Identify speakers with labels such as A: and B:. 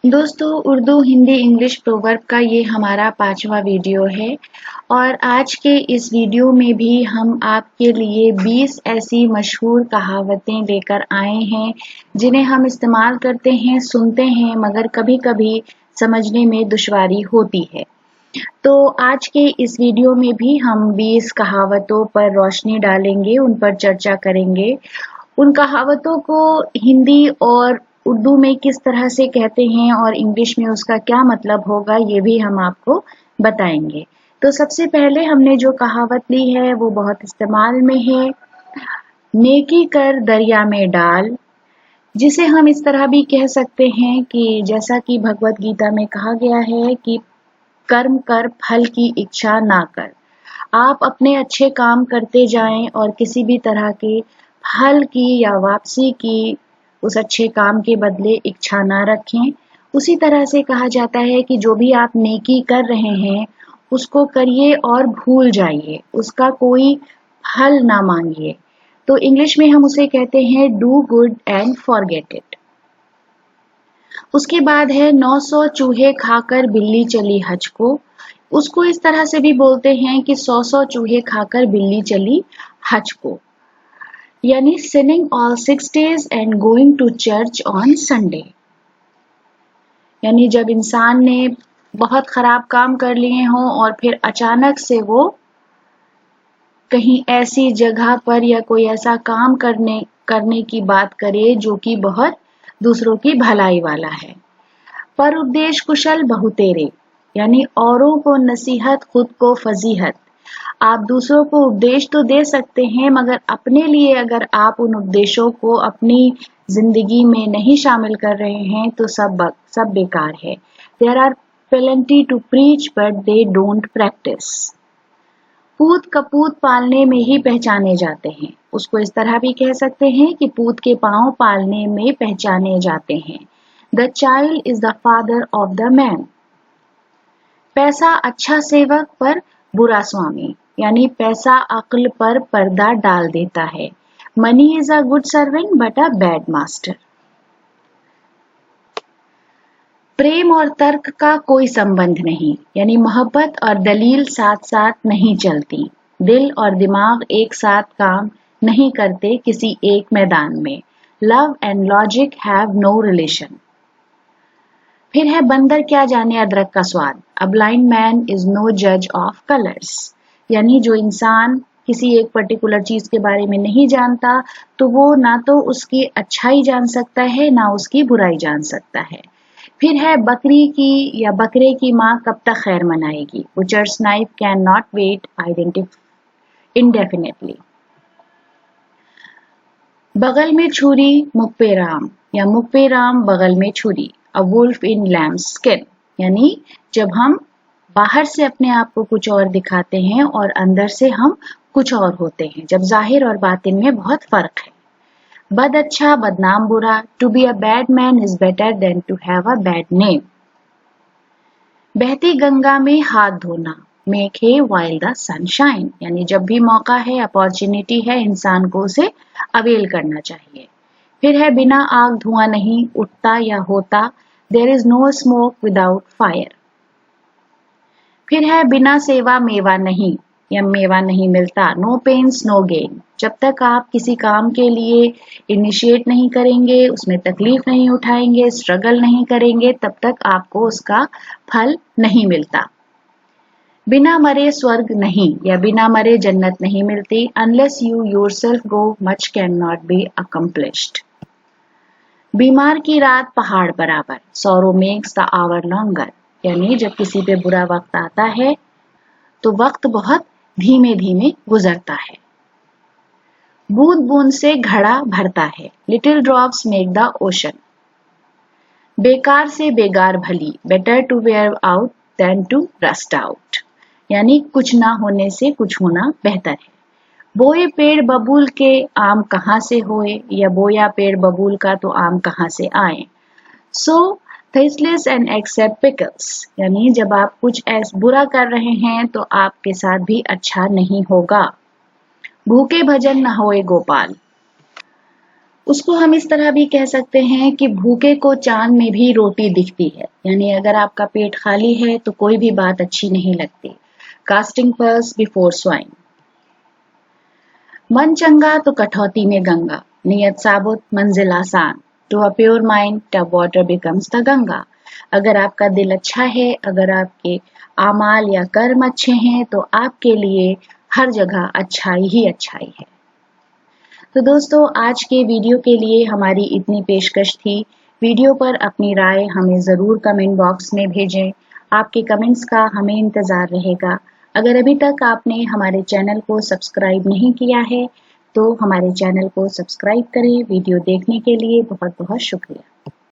A: दोस्तों, Urdu, Hindi, English proverb का ये हमारा 5वां वीडियो है और आज के इस वीडियो में भी हम आपके लिए 20 ऐसी मशहूर कहावतें लेकर आए हैं जिन्हें हम इस्तेमाल करते हैं, सुनते हैं मगर कभी-कभी समझने में दुश्वारी होती है। तो आज के इस वीडियो में भी हम 20 कहावतों पर रोशनी डालेंगे, उन पर चर्चा करेंगे। उन कहावतों को हिंदी और उर्दू में किस तरह से कहते हैं और इंग्लिश में उसका क्या मतलब होगा, ये भी हम आपको बताएंगे। तो सबसे पहले हमने जो कहावत ली है वो बहुत इस्तेमाल में है, नेकी कर दरिया में डाल, जिसे हम इस तरह भी कह सकते हैं कि जैसा कि भगवत गीता में कहा गया है कि कर्म कर, फल की इच्छा ना कर। आप अपने अच्छे काम करते जाएं और किसी भी तरह के फल की या वापसी की उस अच्छे काम के बदले इच्छा ना रखें। उसी तरह से कहा जाता है कि जो भी आप नेकी कर रहे हैं उसको करिए और भूल जाइए, उसका कोई फल ना मांगिए। तो इंग्लिश में हम उसे कहते हैं do good and forget it. उसके बाद है 900 चूहे खाकर बिल्ली चली हज को। उसको इस तरह से भी बोलते हैं कि 100 चूहे खाकर बिल्ली चली हज को, यानी sinning all 6 days and going to church on Sunday. यानी जब इंसान ने बहुत खराब काम कर लिए हों और फिर अचानक से वो कहीं ऐसी जगह पर या कोई ऐसा काम करने की बात करे जो कि बहुत दूसरों की भलाई वाला है। पर उपदेश कुशल बहुतेरे, यानी औरों को नसीहत, खुद को फजीहत। आप दूसरों को उपदेश तो दे सकते हैं मगर अपने लिए अगर आप उन उपदेशों को अपनी जिंदगी में नहीं शामिल कर रहे हैं तो सब बेकार है। There are plenty to preach but they don't practice. पूत कपूत पालने में ही पहचाने जाते हैं। उसको इस तरह भी कह सकते हैं कि पूत के पांव पालने में पहचाने जाते हैं। The child is the father of the man. पैसा अच्छा सेवक पर बुरा स्वामी, यानी पैसा अक्ल पर पर्दा डाल देता है। Money is a good servant but a bad master. प्रेम और तर्क का कोई संबंध नहीं, यानी मोहब्बत और दलील साथ साथ नहीं चलती। दिल और दिमाग एक साथ काम नहीं करते किसी एक मैदान में। Love and logic have no relation. फिर है बंदर क्या जाने अदरक का स्वाद। A blind man is no जज ऑफ कलर्स, यानी जो इंसान किसी एक पर्टिकुलर चीज के बारे में नहीं जानता तो वो ना तो उसकी अच्छाई जान सकता है ना उसकी बुराई जान सकता है। फिर है बकरी की या बकरे की माँ कब तक खैर मनाएगी। Butcher's knife can not wait indefinitely. बगल में छुरी मुख पे राम, या मुख पे राम बगल में छुरी। A wolf in lamb's skin, यानी जब हम बाहर से अपने आप को कुछ और दिखाते हैं और अंदर से हम कुछ और होते हैं, जब जाहिर और बातिन में बहुत फर्क है। बद अच्छा बदनाम बुरा। To be a bad man is better than to have a bad name. बहती गंगा में हाथ धोना। Make hay while the sunshine, यानी जब भी मौका है, अपॉर्चुनिटी है, इंसान को उसे अवेल करना चाहिए। फिर है बिना आग धुआं नहीं उठता या होता। There is no smoke without fire. फिर है बिना सेवा मेवा नहीं, या मेवा नहीं मिलता। No pains no gain. जब तक आप किसी काम के लिए इनिशिएट नहीं करेंगे, उसमें तकलीफ नहीं उठाएंगे, स्ट्रगल नहीं करेंगे, तब तक आपको उसका फल नहीं मिलता। बिना मरे स्वर्ग नहीं, या बिना मरे जन्नत नहीं मिलती। Unless you yourself go much can not be accomplished. बीमार की रात पहाड़ बराबर। Sorrow makes the hour longer, यानी जब किसी पे बुरा वक्त आता है तो वक्त बहुत धीमे धीमे गुजरता है। बूंद बूंद से घड़ा भरता है। Little drops make the ocean. बेकार से बेगार भली। Better to wear out than to rust out, यानी कुछ ना होने से कुछ होना बेहतर है। बोए पेड़ बबूल के आम कहाँ से होए, या बोया पेड़ बबूल का तो आम कहाँ से आए। सो tasteless and accept pickles, यानी जब आप कुछ ऐसा बुरा कर रहे हैं तो आपके साथ भी अच्छा नहीं होगा। भूखे भजन न होए गोपाल। उसको हम इस तरह भी कह सकते हैं कि भूखे को चांद में भी रोटी दिखती है, यानी अगर आपका पेट खाली है तो कोई भी बात अच्छी नहीं लगती। Casting purse before swine. मन चंगा तो कठौती में गंगा, नियत साबुत मंजिल आसान। To a pure mind tub water becomes the Ganga. अगर आपका दिल अच्छा है, अगर आपके आमाल या कर्म अच्छे हैं तो आपके लिए हर जगह अच्छाई ही अच्छाई है। तो दोस्तों, आज के वीडियो के लिए हमारी इतनी पेशकश थी। वीडियो पर अपनी राय हमें ज़रूर कमेंट बॉक्स में भेजें। आपके कमेंट्स का हमें इंतज़ार रहेगा। अगर अभी तक आपने हमारे चैनल को सब्सक्राइब नहीं किया है तो हमारे चैनल को सब्सक्राइब करें। वीडियो देखने के लिए बहुत बहुत शुक्रिया।